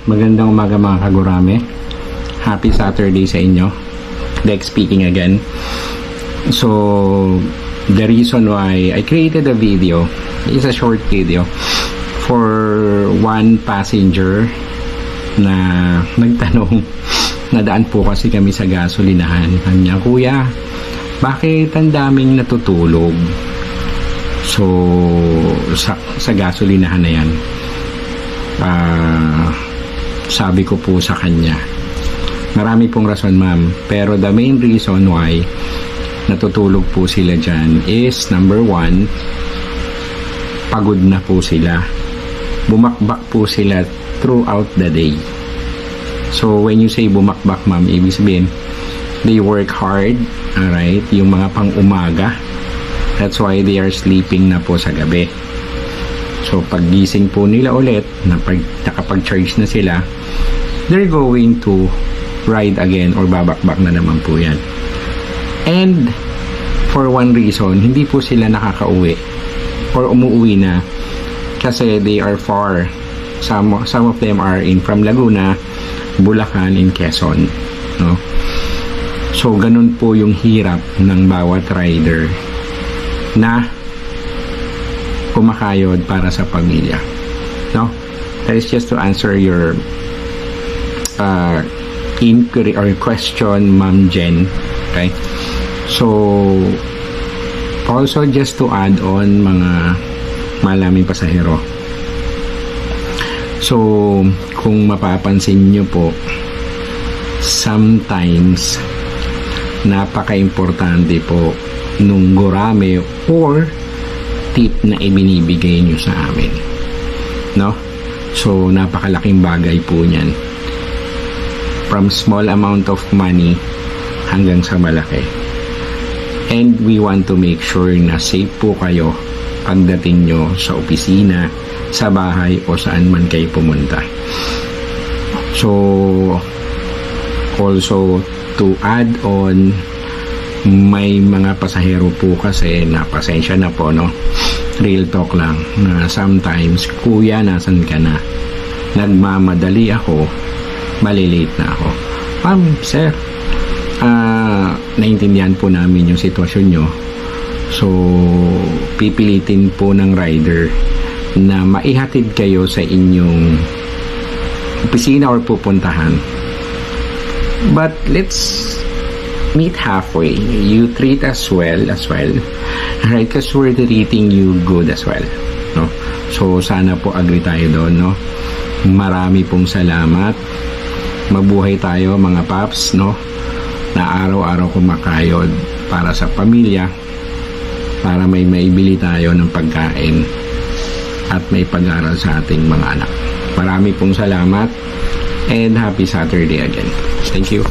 Magandang umaga mga kagurame. Happy Saturday sa inyo. Dex speaking again. So, the reason why I created a video is a short video for one passenger na nagtanong. Nadaan po kasi kami sa gasolinahan. Kanya, kuya, bakit ang daming natutulog? So, sa gasolinahan na yan. Sabi ko po sa kanya, marami pong rason ma'am, pero the main reason why natutulog po sila dyan is number one, pagod na po sila, bumakbak po sila throughout the day. So when you say bumakbak ma'am, ibig sabihin they work hard, alright, yung mga pang umaga, that's why they are sleeping na po sa gabi. So paggising po nila ulit, nakapag-charge na sila, they're going to ride again or babakbak na naman po yan. And for one reason, hindi po sila nakakauwi or umuwi na kasi they are far. Some of them are from Laguna, Bulacan, and Quezon, no? So ganun po yung hirap ng bawat rider na kumakayod para sa pamilya, no? That is just to answer your inquiry or question, Ma'am Jen. Okay, so also just to add on mga malaming pasahero, so kung mapapansin nyo po, sometimes napaka-importante po nung gurame or tip na ibinibigay nyo sa amin, no? So napakalaking bagay po niyan, from small amount of money hanggang sa malaki. And we want to make sure na safe po kayo pagdating nyo sa opisina, sa bahay, o saan man kayo pumunta. So also to add on, may mga pasahero po kasi na pasensya na po, no? Real talk lang na sometimes, kuya, nasan ka na? Nagmamadali ako, malilate na ako. Ma'am, sir, naintindihan po namin yung sitwasyon nyo. So pipilitin po ng rider na maihatid kayo sa inyong opisina or pupuntahan. But let's meet halfway. You treat us well as well, right? Because we're treating you good as well, no? So sana po agree tayo doon, no? Marami pong salamat. Mabuhay tayo mga paps, no? Na araw-araw kumakayod para sa pamilya, para may maibili tayo ng pagkain at may pag-aral sa ating mga anak. Marami pong salamat and happy Saturday again. Thank you.